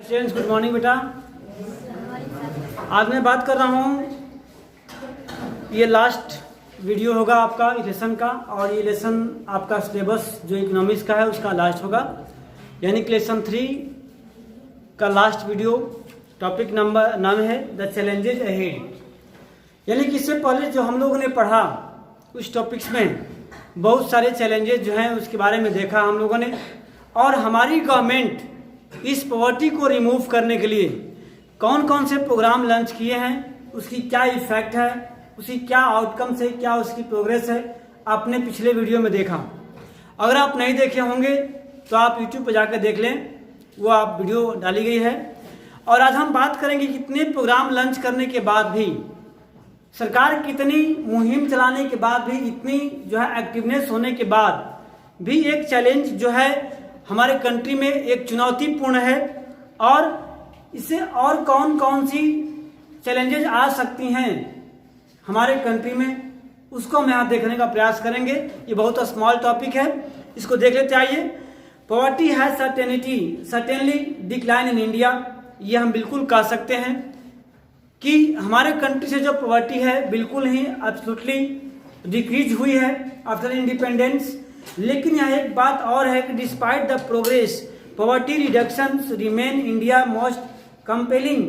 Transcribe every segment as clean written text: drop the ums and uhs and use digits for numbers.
Students good morning बेटा। आज मैं बात कर रहा हूँ, ये लास्ट वीडियो होगा आपका इस लेसन का, और ये लेसन आपका सिलेबस जो इकोनॉमिक्स का है उसका लास्ट होगा, यानी कि लेसन 3 का लास्ट वीडियो। टॉपिक नाम है द चैलेंजेज अहेड। यानी कि इससे पहले जो हम लोगों ने पढ़ा उस टॉपिक्स में बहुत सारे चैलेंजेस जो हैं उसके बारे में देखा हम लोगों ने, और हमारी गवर्नमेंट इस पॉवर्टी को रिमूव करने के लिए कौन कौन से प्रोग्राम लॉन्च किए हैं, उसकी क्या इफेक्ट है, उसकी क्या आउटकम्स है, क्या उसकी प्रोग्रेस है, आपने पिछले वीडियो में देखा। अगर आप नहीं देखे होंगे तो आप यूट्यूब पर जाकर देख लें, वो आप वीडियो डाली गई है। और आज हम बात करेंगे कितने प्रोग्राम लॉन्च करने के बाद भी, सरकार कितनी मुहिम चलाने के बाद भी, इतनी जो है एक्टिवनेस होने के बाद भी एक चैलेंज जो है हमारे कंट्री में एक चुनौतीपूर्ण है, और इससे और कौन कौन सी चैलेंजेस आ सकती हैं हमारे कंट्री में, उसको हम यहाँ देखने का प्रयास करेंगे। ये बहुत स्मॉल टॉपिक है, इसको देख लेते आइए। Poverty has certainly decline in India. ये हम बिल्कुल कह सकते हैं कि हमारे कंट्री से जो पॉवर्टी है बिल्कुल ही एब्सोल्युटली डिक्रीज हुई है आफ्टर इंडिपेंडेंस। लेकिन यहाँ एक बात और है कि despite the progress poverty reduction remain India most compelling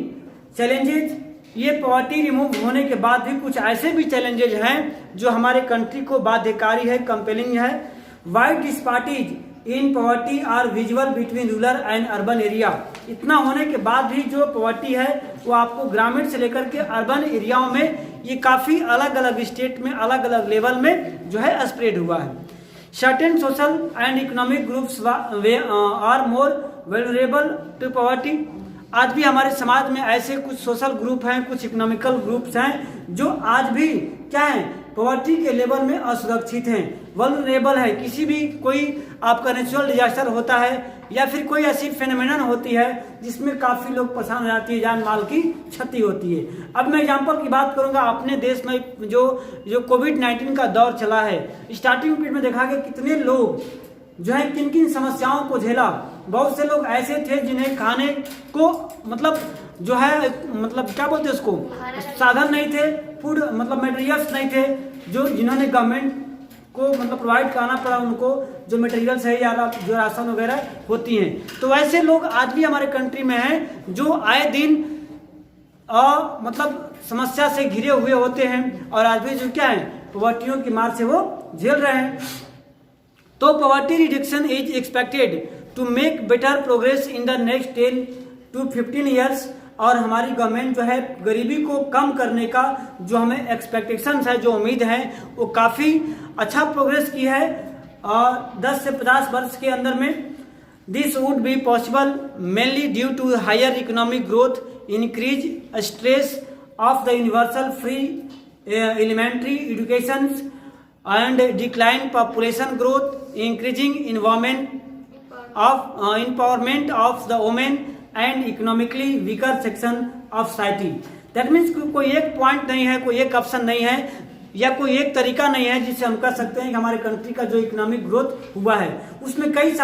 challenges. ये पॉवर्टी रिमूव होने के बाद भी कुछ ऐसे भी चैलेंजेज हैं जो हमारे कंट्री को बाध्यकारी है, कंपेलिंग है। Wide disparities in poverty are visual between rural and urban area. इतना होने के बाद भी जो पॉवर्टी है वो आपको ग्रामीण से लेकर के अर्बन एरियाओं में ये काफ़ी अलग अलग स्टेट में, अलग अलग लेवल में जो है स्प्रेड हुआ है। Certain social and economic groups are more vulnerable to poverty। आज भी हमारे समाज में ऐसे कुछ सोशल ग्रुप हैं, कुछ इकोनॉमिकल ग्रुप्स हैं जो आज भी क्या है, पॉवर्टी के लेवल में असुरक्षित हैं, वल्नरेबल है। किसी भी कोई आपका नेचुरल डिजास्टर होता है या फिर कोई ऐसी फेनोमेनन होती है जिसमें काफ़ी लोग परेशान हो जाती है, जान माल की क्षति होती है। अब मैं एग्जांपल की बात करूंगा, अपने देश में जो कोविड-19 का दौर चला है, स्टार्टिंग पीरियड में देखा गया कितने लोग जो है किन किन समस्याओं को झेला। बहुत से लोग ऐसे थे जिन्हें खाने को मतलब जो है मतलब क्या बोलते हैं उसको, साधन नहीं थे, फूड मतलब मटेरियल्स नहीं थे, जिन्होंने गवर्नमेंट को मतलब प्रोवाइड कराना पड़ा उनको जो मटेरियल्स है या जो राशन वगैरह होती हैं। तो वैसे लोग आज भी हमारे कंट्री में हैं जो आए दिन मतलब समस्या से घिरे हुए होते हैं, और आज भी जो क्या है पॉवर्टियों की मार से वो झेल रहे हैं। तो poverty reduction is expected to make better progress in the next 10 to 15 years. और हमारी गवर्नमेंट जो है गरीबी को कम करने का जो हमें एक्सपेक्टेशंस है, जो उम्मीद है, वो काफ़ी अच्छा प्रोग्रेस की है, और 10 से 50 वर्ष के अंदर में this would be possible mainly due to higher economic growth, increase stress of the universal free elementary education and decline population growth, increasing empowerment of the women and economically weaker section of society। That means कोई एक point नहीं है, कोई एक option नहीं है, या कोई एक तरीका नहीं है जिससे हम कह सकते हैं कि हमारे कंट्री का जो इकोनॉमिक ग्रोथ हुआ है उसमें कई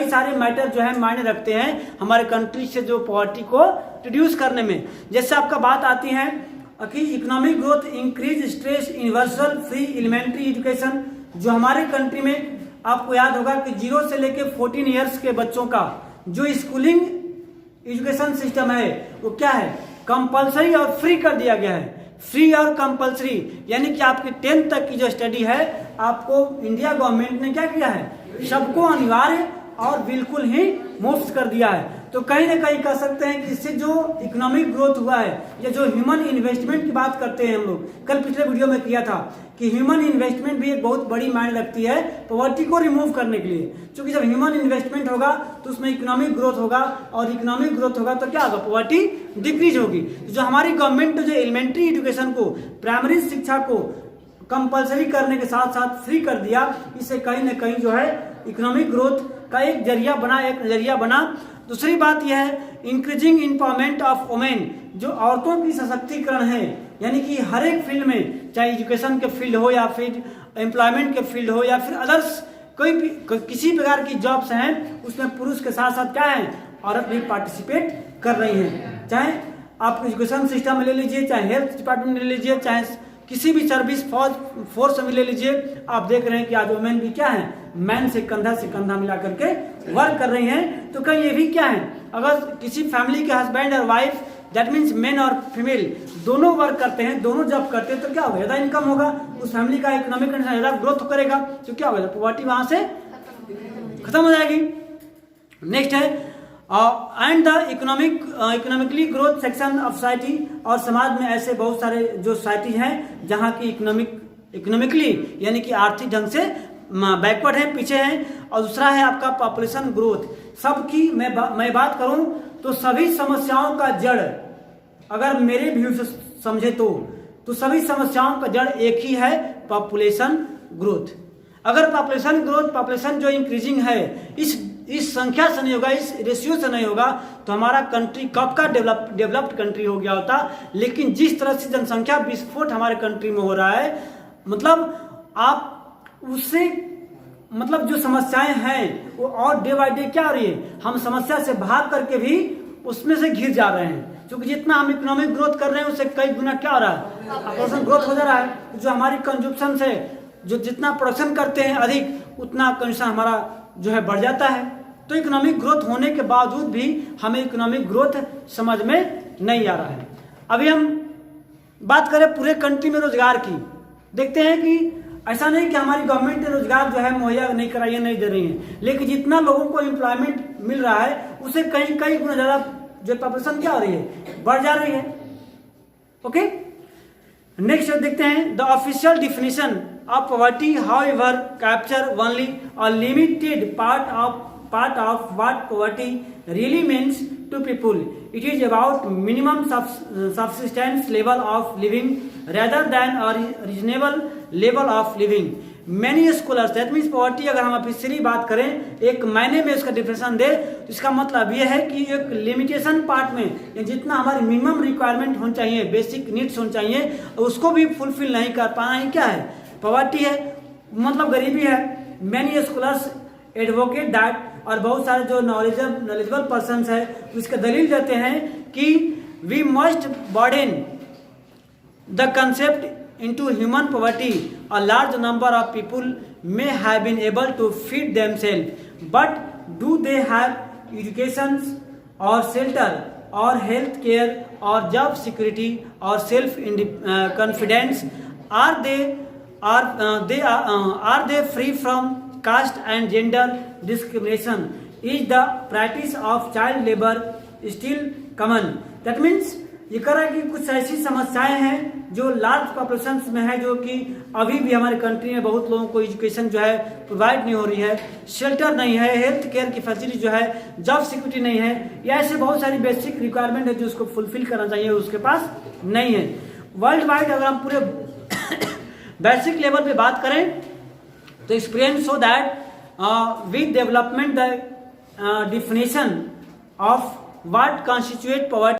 सारे मैटर जो है मायने रखते हैं हमारे कंट्री से जो पॉवर्टी को रिड्यूस करने में। जैसे आपका बात आती है कि economic growth, increase stress, universal free elementary education. जो हमारे कंट्री में आपको याद होगा कि 0 से लेके 14 ईयर्स के बच्चों का जो स्कूलिंग एजुकेशन सिस्टम है वो क्या है, कंपलसरी और फ्री कर दिया गया है। फ्री और कंपलसरी यानी कि आपकी 10th तक की जो स्टडी है आपको इंडिया गवर्नमेंट ने क्या किया है, सबको अनिवार्य और बिल्कुल ही मुफ्त कर दिया है। तो कहीं ना कहीं कह सकते हैं कि इससे जो इकोनॉमिक ग्रोथ हुआ है, या जो ह्यूमन इन्वेस्टमेंट की बात करते हैं हम लोग, कल पिछले वीडियो में किया था कि ह्यूमन इन्वेस्टमेंट भी एक बहुत बड़ी मायने रखती है पॉवर्टी को रिमूव करने के लिए। क्योंकि जब ह्यूमन इन्वेस्टमेंट होगा तो उसमें इकोनॉमिक ग्रोथ होगा, और इकोनॉमिक ग्रोथ होगा तो क्या होगा, पॉवर्टी डिक्रीज होगी। जो हमारी गवर्नमेंट जो एलिमेंट्री एजुकेशन को, प्राइमरी शिक्षा को कंपलसरी करने के साथ साथ फ्री कर दिया, इससे कहीं ना कहीं जो है इकोनॉमिक ग्रोथ का एक नजरिया बना। दूसरी बात यह है इंक्रीजिंग एम्पावरमेंट ऑफ वुमेन। जो औरतों की सशक्तिकरण है, यानी कि हर एक फील्ड में, चाहे एजुकेशन के फील्ड हो या फिर एम्प्लॉयमेंट के फील्ड हो या फिर अदर्स कोई भी किसी प्रकार की जॉब्स हैं उसमें पुरुष के साथ साथ क्या है, औरत भी पार्टिसिपेट कर रही हैं। चाहे आप एजुकेशन सिस्टम में ले लीजिए, चाहे हेल्थ डिपार्टमेंट में ले लीजिए, चाहे किसी भी सर्विस फोर्स में ले लीजिए, आप देख रहे हैं कि आज वुमेन भी क्या है, मैन से कंधा मिला करके वर्क कर रही हैं। तो कहीं ये भी क्या है, अगर किसी फैमिली के हस्बैंड और वाइफ, दैट मीन्स मेन और फीमेल दोनों वर्क करते हैं, दोनों जॉब करते हैं, तो क्या होगा, ज़्यादा इनकम होगा, उस फैमिली का इकोनॉमिक कंडीशन ज़्यादा ग्रोथ करेगा, तो क्या होगा, पॉवर्टी वहां से खत्म हो जाएगी। नेक्स्ट है and the economically growth section of society, और समाज में ऐसे बहुत सारे जो सोसाइटी हैं जहाँ की इकोनॉमिकली यानी कि आर्थिक ढंग से बैकवर्ड है, पीछे हैं। और दूसरा है आपका पॉपुलेशन ग्रोथ। सबकी मैं बात करूं तो सभी समस्याओं का जड़, अगर मेरे व्यू से समझे तो सभी समस्याओं का जड़ एक ही है, पॉपुलेशन ग्रोथ। अगर पॉपुलेशन जो इंक्रीजिंग है, इस संख्या से नहीं होगा, इस रेशियो से नहीं होगा, तो हमारा कंट्री कब का डेवलप्ड कंट्री हो गया होता। लेकिन जिस तरह से जनसंख्या विस्फोट हमारे कंट्री में हो रहा है, मतलब आप उससे मतलब जो समस्याएं हैं वो और डे बाय डे क्या हो रही है, हम समस्या से भाग करके भी उसमें से घिर जा रहे हैं। क्योंकि जितना हम इकोनॉमिक ग्रोथ कर रहे हैं उससे कई गुना क्या हो रहा है, पॉपुलेशन ग्रोथ हो जा रहा है। जो हमारी कंजप्शन से जो जितना प्रोडक्शन करते हैं अधिक, उतना कंजप्शन हमारा जो है बढ़ जाता है। तो इकोनॉमिक ग्रोथ होने के बावजूद भी हमें इकोनॉमिक ग्रोथ समझ में नहीं आ रहा है। अभी हम बात करें पूरे कंट्री में रोजगार की, देखते हैं कि ऐसा नहीं कि हमारी गवर्नमेंट ने रोजगार जो है मुहैया नहीं कराई है, नहीं दे रही है, लेकिन जितना लोगों को एम्प्लॉयमेंट मिल रहा है उसे कई गुना ज्यादा जो पॉपुलेशन क्या हो रही है, बढ़ जा रही है। ओके, नेक्स्ट देखते हैं the official definition of poverty however capture only a limited part of what poverty really means to people. It is about minimum subsistence level of living rather than a reasonable level of living. Many scholars, that means poverty अगर हम officially बात करें, एक मायने में उसका definition दे, तो इसका मतलब यह है कि एक लिमिटेशन पार्ट में जितना हमारी मिनिमम रिक्वायरमेंट होनी चाहिए, बेसिक नीड्स होनी चाहिए, उसको भी फुलफिल नहीं कर पाना ही क्या है, पॉवर्टी है, मतलब गरीबी है। Many scholars एडवोकेट दैट, और बहुत सारे जो नॉलेजेबल पर्सन्स है उसका दलील देते हैं कि we must broaden the concept into human poverty. A large number of people may have been able to feed themselves, but do they have education और शेल्टर और हेल्थ केयर और जॉब सिक्योरिटी और self confidence? Are they free from caste and gender discrimination? Is the practice of child labor still common? That means ये कह रहा है कि कुछ ऐसी समस्याएं हैं जो लार्ज पॉपुलेशन में है, जो कि अभी भी हमारे कंट्री में बहुत लोगों को एजुकेशन जो है प्रोवाइड नहीं हो रही है, शेल्टर नहीं है, हेल्थ केयर की फैसिलिटी जो है, जॉब सिक्योरिटी नहीं है, या ऐसे बहुत सारी बेसिक रिक्वायरमेंट है जो उसको फुलफिल करना चाहिए, उसके पास नहीं है। वर्ल्ड वाइड अगर हम पूरे बेसिक लेवल पे बात करें तो experience show that with development the definition of what constitute poverty